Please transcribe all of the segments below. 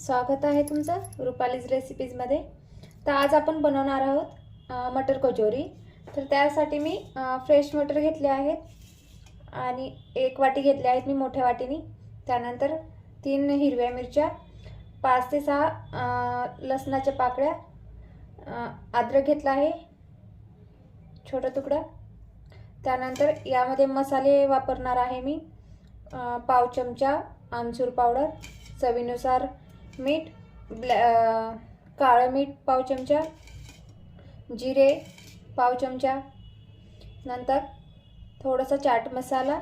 स्वागत आहे तुमचं रुपालीज रेसिपीजमध्ये। तर आज आपण बनवणार आहोत मटर कचोरी। तर त्यासाठी मी फ्रेश मटर घेतले आहेत आणि 1 वाटी घेतले आहेत मी मोठ्या वाटीने। त्यानंतर 3 हिरव्या मिरच्या, 5 ते 6 लसणाच्या पाकळ्या, अद्रक घेतला आहे छोटा तुकडा। त्यानंतर यामध्ये मसाले वापरणार आहे मी। पाव चमचा आमचूर पावडर, चवीनुसार मीठ, काळं मीठ पाव चमचा, जिरे पाव चमचा, नंतर थोडासा चाट मसाला,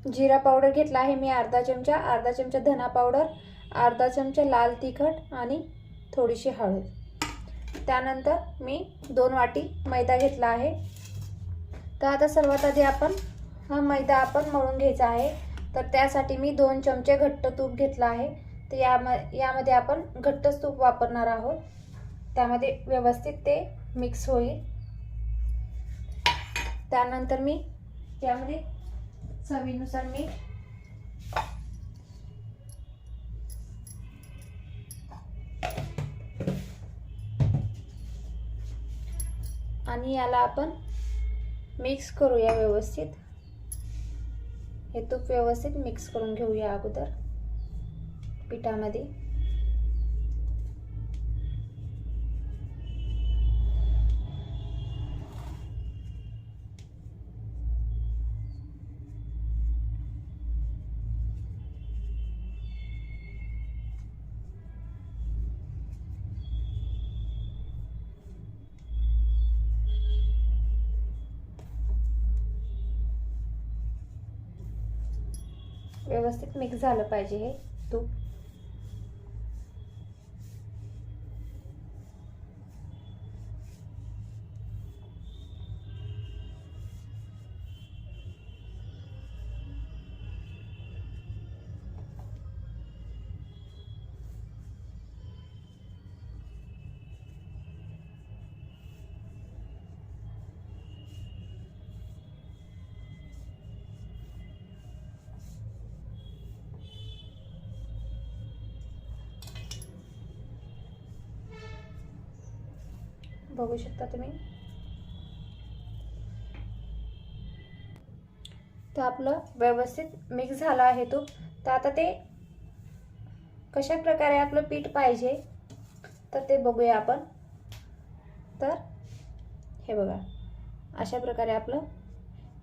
जीरा पावडर घेतला आहे मी अर्धा चमचा धना पावडर, अर्धा चमचा लाल तिखट आणि थोडीशी हळद। त्यानंतर मी 2 वाटी मैदा घेतला आहे। तर आता सर्वात आधी आपण हा मैदा मळून घ्यायचा आहे। तर त्यासाठी मी 2 चमचे घट्ट तूप घेतला आहे। तर यामध्ये आपण घट्टच तूप वापरणार आहोत, त्यामध्ये व्यवस्थित ते मिक्स होईल। त्यानंतर मी यामध्ये चवीनुसार मीठ, आणि याला आपण मिक्स करूया व्यवस्थित। हे तूप व्यवस्थित मिक्स करून घेऊया अगोदर पिठामध्ये। व्यवस्थित मिक्स झालं पाहिजे हे तूप। बघू शकता तुम्ही। तर आपलं व्यवस्थित मिक्स झालं आहे तूप। तर आता ते कशा प्रकारे आपलं पीठ पाहिजे तर ते बघूया आपण। तर हे बघा, अशा प्रकारे आपलं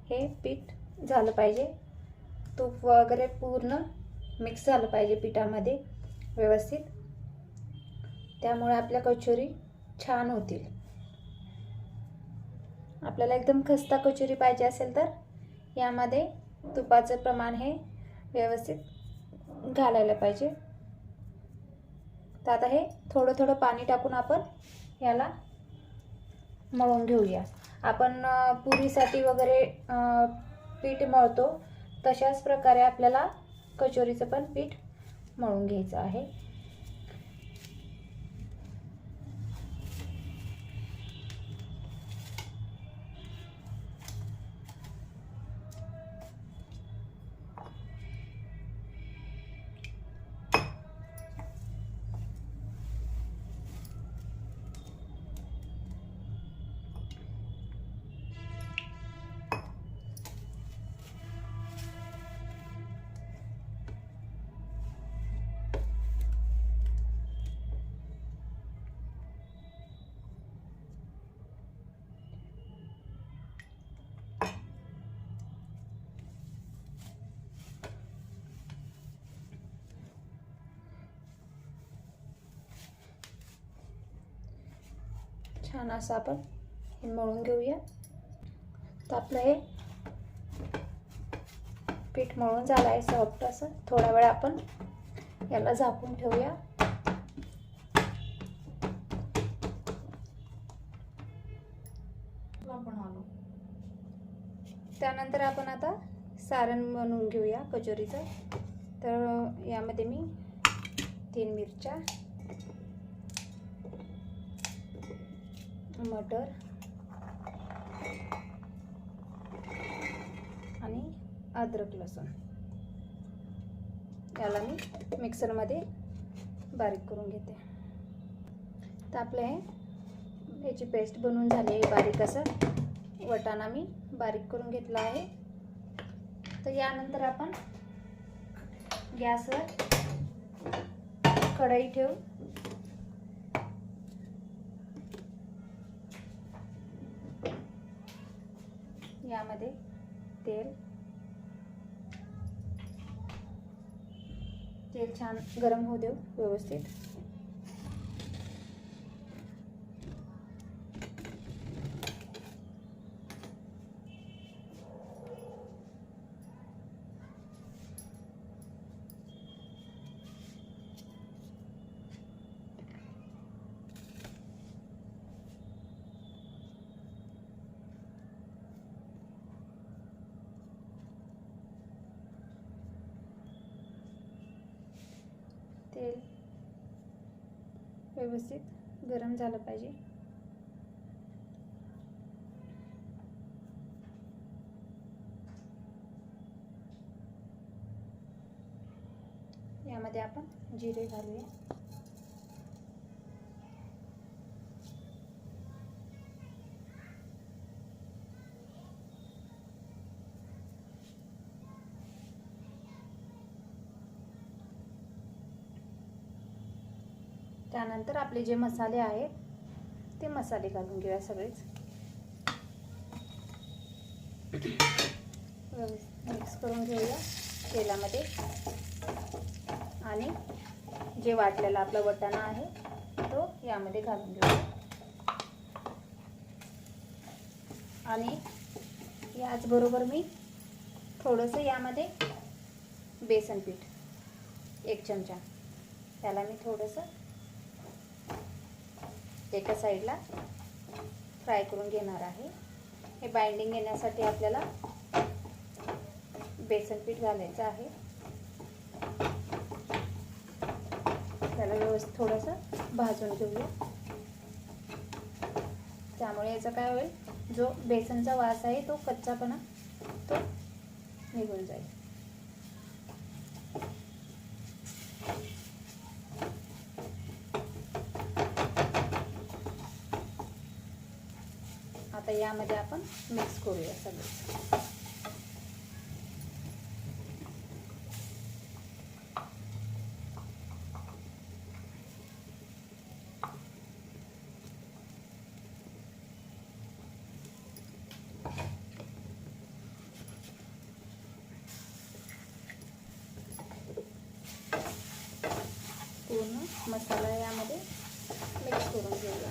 हे पीठ झालं पाहिजे। तूप वगैरे पूर्ण मिक्स झालं पाहिजे पिठामध्ये व्यवस्थित, त्यामुळे आपल्या कचोरी छान होतील। आपल्याला एकदम खस्ता कचोरी पाहिजे असेल तर यामध्ये तुपाचं प्रमाण हे व्यवस्थित घालायला पाहिजे। तर आता हे थोडं थोडं पाणी टाकून आपण याला मळून घेऊया। आपण पुरीसाठी वगैरे पीठ मळतो तशाच प्रकारे आपल्याला कचोरीचं पण पीठ मळून घ्यायचं आहे। छान असं आपण हे मळून घेऊया। तर आपलं हे पीठ मळून झालं आहे सॉफ्ट असं। थोडा वेळ आपण याला झाकून ठेवूया। त्यानंतर आपण आता सारण बनवून घेऊया कचोरीचं। तर यामध्ये मी 3 मिरच्या, मटर आणि अद्रक लसूण याला मी मिक्सरमध्ये बारीक करून घेते. तर आपलं याची पेस्ट बनवून झाली आहे. बारीक असं वाटाणा मी बारीक करून घेतला आहे. तर यानंतर आपण गॅसवर कढई ठेवू. यामध्ये तेल छान गरम होऊ देऊ व्यवस्थित. तेल व्यवस्थित गरम झालं पाहिजे. यामध्ये आपण जिरे घालूया. त्यानंतर आपले जे मसाले आहेत ते मसाले घालून घेऊया सगळेच. मिक्स करून घेऊया तेलामध्ये. आणि जे वाटलेला आपला वाटाणा आहे तो यामध्ये घालून घेऊया. आणि याचबरोबर मी थोडंसं यामध्ये बेसन पीठ 1 चमचा त्याला मी थोडंसं एका साईडला फ्राय करून घेणार आहे. हे बाइंडिंग येण्यासाठी आपल्याला बेसन पीठ घालायचं आहे. त्याला व्यवस्थित थोडंसं भाजून घेऊया. त्यामुळे याचा काय होईल, जो बेसनचा वास आहे तो कच्चापणा तो निघून जाईल. आता यामध्ये आपण मिक्स करूया सगळं. पूर्ण मसाला यामध्ये मिक्स करून घेऊया.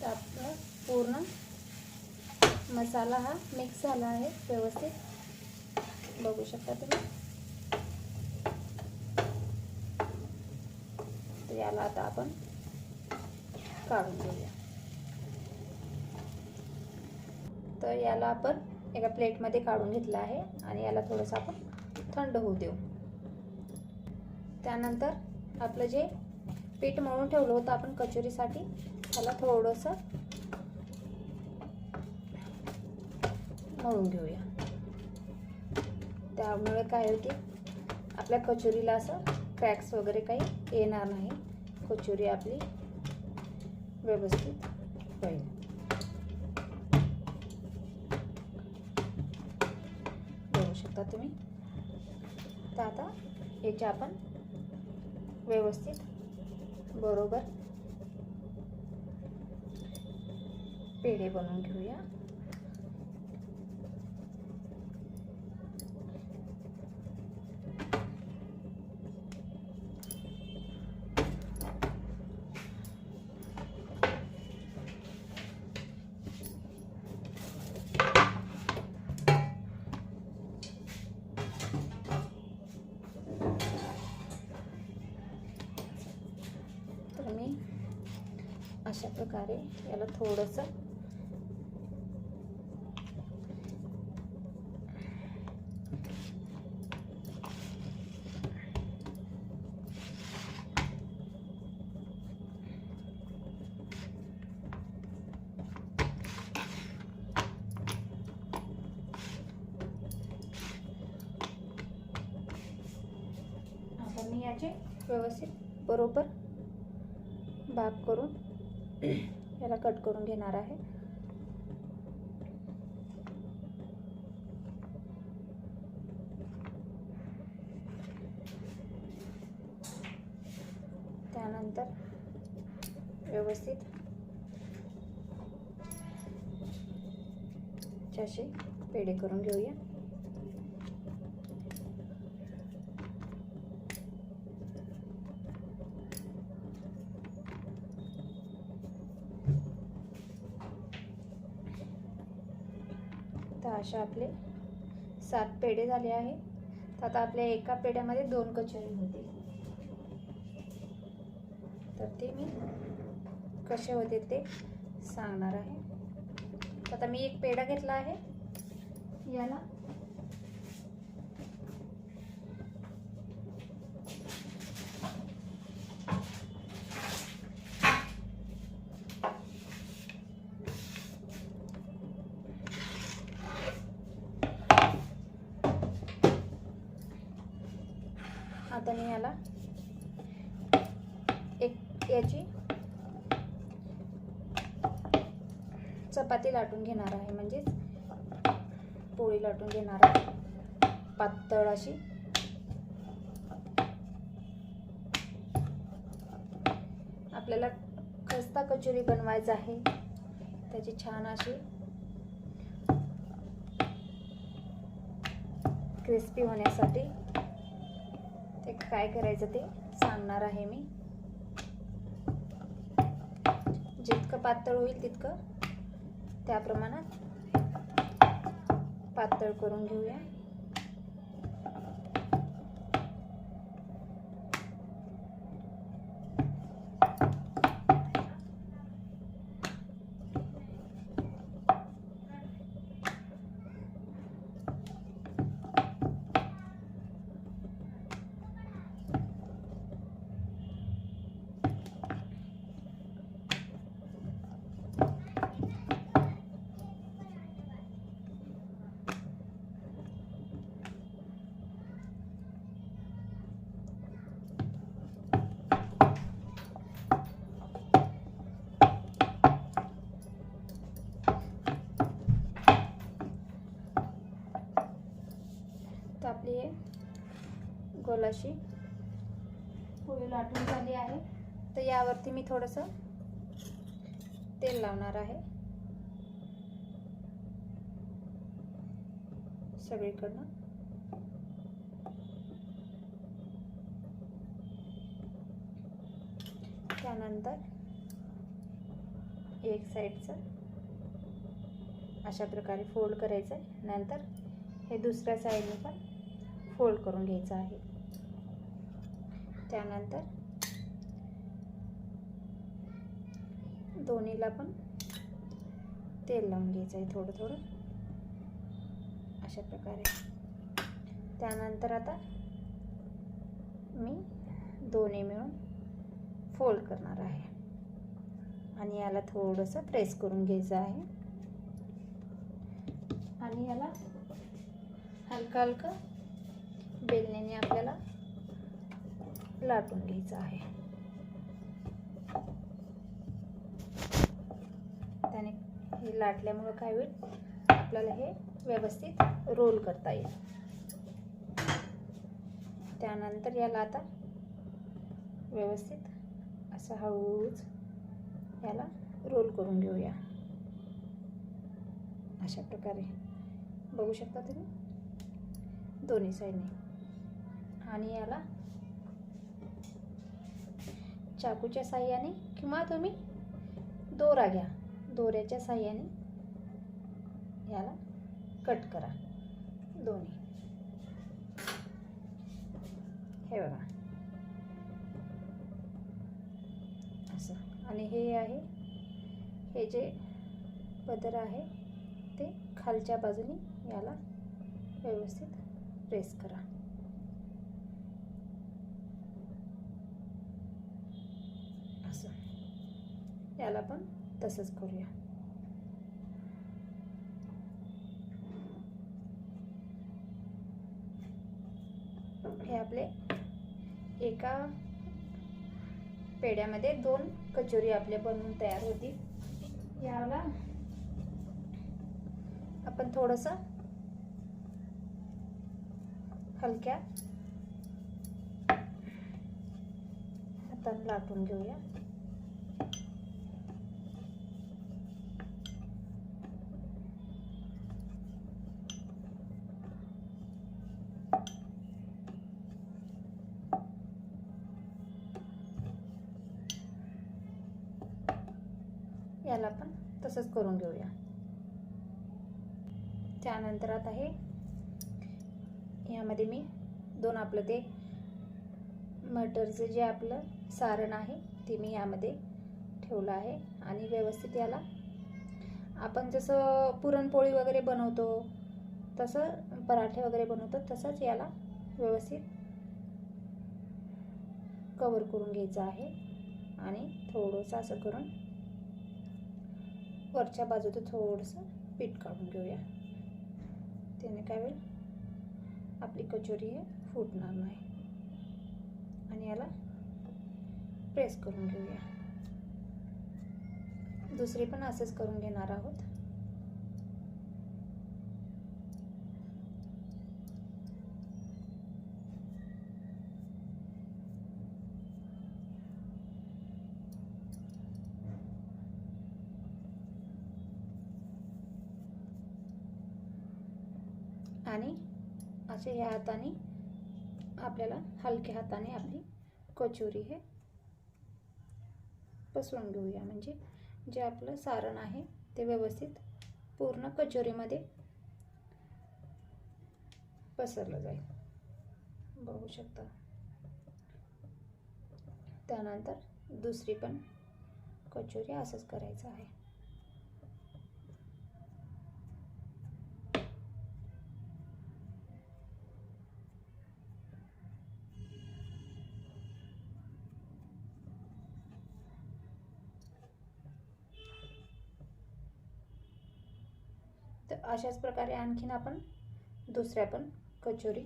आपला पूर्ण मसाला हा मिक्स झाला आहे व्यवस्थित, बघू शकता तुम्ही. तर याला आता आपण काढून घेऊया. तर याला आपण एका प्लेटमध्ये काढून घेतलं आहे आणि याला थोडंसं आपण थंड होऊ देऊ. त्यानंतर आपलं जे पीठ मळून ठेवलं होतं आपण कचोरीसाठी, त्याला थोडंसं मळून घेऊया. त्यामुळे काय होते, आपल्या कचोरीला असं क्रॅक्स वगैरे काही येणार नाही. कचोरी आपली व्यवस्थित होईल. बघू शकता तुम्ही. तर आता याचे आपण व्यवस्थित बरोबर पेढे बनवून घेऊया. तर मी अशा प्रकारे याला थोडंसं आता मी याचे व्यवस्थित बरोबर भाग करून याला कट करून घेणार आहे. त्यानंतर व्यवस्थित असे पेढे करून घेऊया. तर अशा आपले 7 पेढे झाले आहे. तर आता आपल्या एका पेढ्यामध्ये 2 कचोरी होते. तर ते मी कसे होते ते सांगणार आहे. आता मी एक पेढा घेतला आहे. याला आता मी याला एक याची चपाती लाटून घेणार आहे, म्हणजेच पोळी लाटून घेणार आहे पातळ अशी. आपल्याला खस्ता कचोरी बनवायची आहे, त्याची छान अशी क्रिस्पी होण्यासाठी ते काय करायचं ते सांगणार आहे मी. जितकं पातळ होईल तितकं त्या प्रमाणात पातळ करून घेऊया. तर आपली हे गोलाशी पोळी लाटून झाली आहे. तर यावरती मी थोडंसं तेल लावणार आहे सगळीकडनं. त्यानंतर एक साईडचं अशा प्रकारे फोल्ड करायचं आहे. नंतर हे दुसऱ्या साईडने पण फोल्ड करून घ्यायचं आहे. त्यानंतर दोन्हीला पण तेल लावून घ्यायचं आहे थोडं थोडं अशा प्रकारे. त्यानंतर आता मी दोन्ही मिळून फोल्ड करणार आहे आणि याला थोडंसं प्रेस करून घ्यायचं आहे आणि याला हलका हलका बेलण्याने आपल्याला लाटून घ्यायचं आहे. त्याने हे लाटल्यामुळे काय होईल, आपल्याला हे व्यवस्थित रोल करता येईल. त्यानंतर याला आता व्यवस्थित असं हळूच याला रोल करून घेऊया अशा प्रकारे. बघू शकता तुम्ही दोन्ही साईडने. आणि याला चाकूच्या साहाय्याने किंवा तुम्ही दोरा घ्या, दोऱ्याच्या साहाय्याने याला कट करा दोन्ही. हे बघा असं. आणि हे आहे, हे जे पदर आहे ते खालच्या बाजूने याला व्यवस्थित प्रेस करा. असं याला पण तसंच करूया. हे आपले एका पेड्यामध्ये 2 कचोरी आपले बनवून तयार होतील। याला आपण थोडंसं हलक्या हाताने लाटून घेऊया। याला पण तसंच करून घेऊया। त्यानंतर आता हे यामध्ये मी 2 आपलं ते मटरचं जे आपलं सारण आहे ते मी यामध्ये ठेवलं आहे आणि व्यवस्थित याला आपण जसं पुरणपोळी वगैरे बनवतो तसं पराठे वगैरे बनवतो तसंच याला व्यवस्थित कव्हर करून घ्यायचं आहे आणि थोडंसं असं करून वरच्या बाजूला थोडंसं पीठ काढून घेऊया। त्याने काय होईल, आपली कचोरी हे फुटणार नाही आणि याला प्रेस करून घेऊया। दुसरी पण असंच करून घेणार आहोत। आणि असे ह्या हाताने आपल्याला हलक्या हाताने आपली कचोरी हे पसरून घेऊया, म्हणजे जे आपलं सारण आहे ते व्यवस्थित पूर्ण कचोरीमध्ये पसरलं जाईल, बघू शकता। त्यानंतर दुसरी पण कचोरी असंच करायचं आहे। तर अशाच प्रकारे आणखीन आपण दुसऱ्या पण कचोरी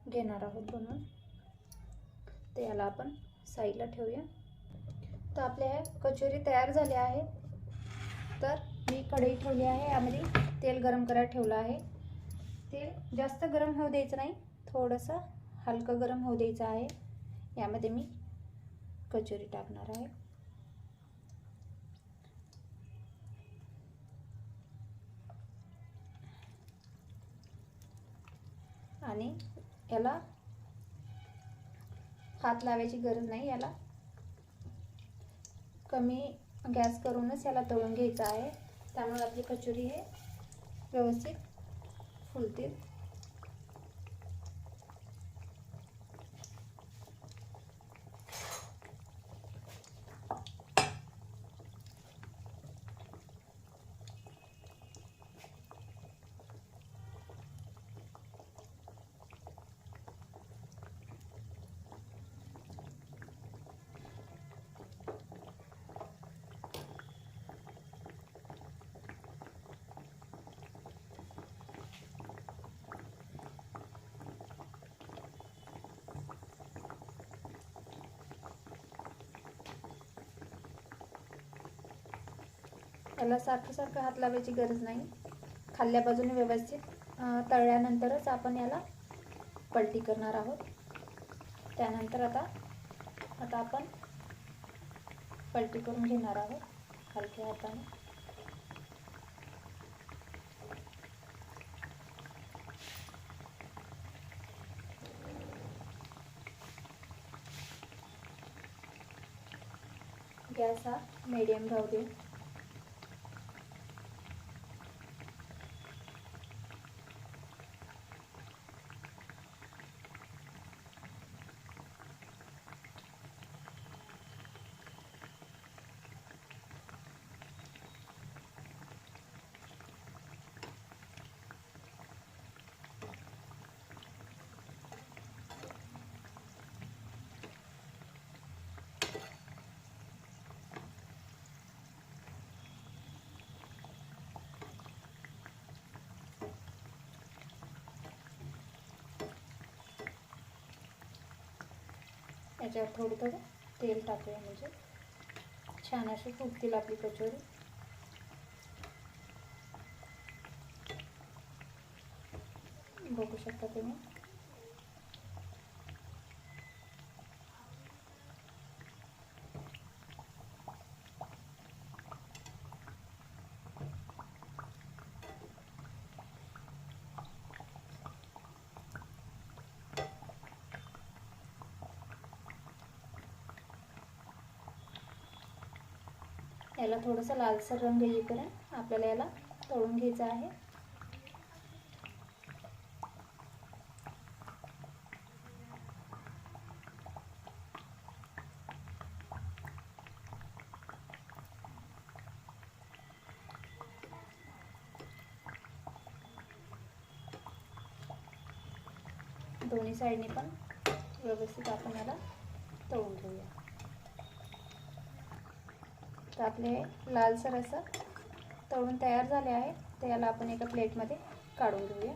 घेणार आहोत बनवून। तर याला आपण साईडला ठेवूया। तर आपल्या ह्या कचोरी तयार झाल्या आहेत। तर मी कढई ठेवली आहे, यामध्ये तेल गरम करायला ठेवलं आहे। तेल जास्त गरम होऊ द्यायचं नाही, थोडंसं हलकं गरम होऊ द्यायचं आहे। यामध्ये मी कचोरी टाकणार आहे आणि याला हात लावायची गरज नाही, याला कमी गॅस करूनच याला तळून घ्यायचं आहे। त्यामुळे आपली कचोरी हे व्यवस्थित फुलतील। याला सारखं हात लावायची गरज नाही, खाल्ल्या बाजूने व्यवस्थित तळल्यानंतरच आपण याला पलटी करणार आहोत। त्यानंतर आता आपण पलटी करून घेणार आहोत हलक्या हाताने। गॅस हा मीडियम राहू दे। याच्यावर थोडं थोडं तेल टाकूया, म्हणजे छान अशी फुगतील आपली कचोरी. बघू शकता तुम्ही. याला थोडंसं लालसर रंग येईपर्यंत आपल्याला याला तळून घ्यायचं आहे. दोन्ही साईडने पण व्यवस्थित आपण याला तळून घेऊया. तर आपले लालसर असं तळून तयार झाले आहे. तर याला आपण एका प्लेटमध्ये काढून घेऊया.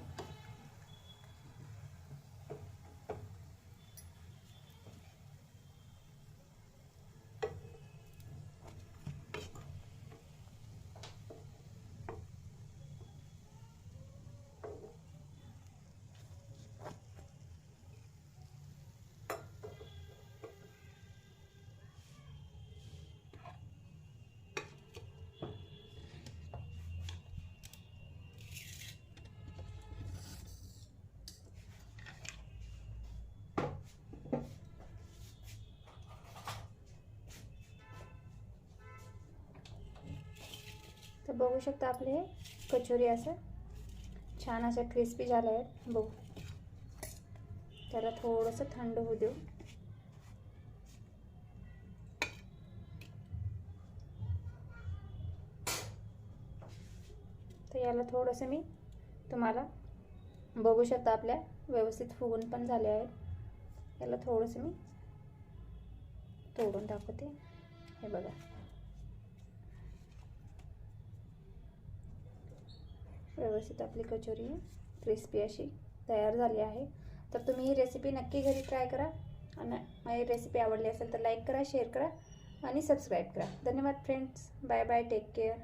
तर बघू शकता आपले हे कचोरी असं छान असं क्रिस्पी झालं आहे. बघू, त्याला थोडंसं थंड होऊ देऊ. तर याला थोडंसं मी तुम्हाला बघू शकता आपल्या व्यवस्थित फुगून पण झाले आहेत. याला थोडंसं मी तोडून दाखवते. हे बघा, व्यवस्थित आपली कचोरी क्रिस्पी अशी तयार झाली आहे. तर तुम्ही ही रेसिपी नक्की घरी ट्राय करा. आणि माझी रेसिपी आवडली असेल तर लाईक करा, शेअर करा आणि सबस्क्राईब करा. धन्यवाद friends. Bye bye. Take care.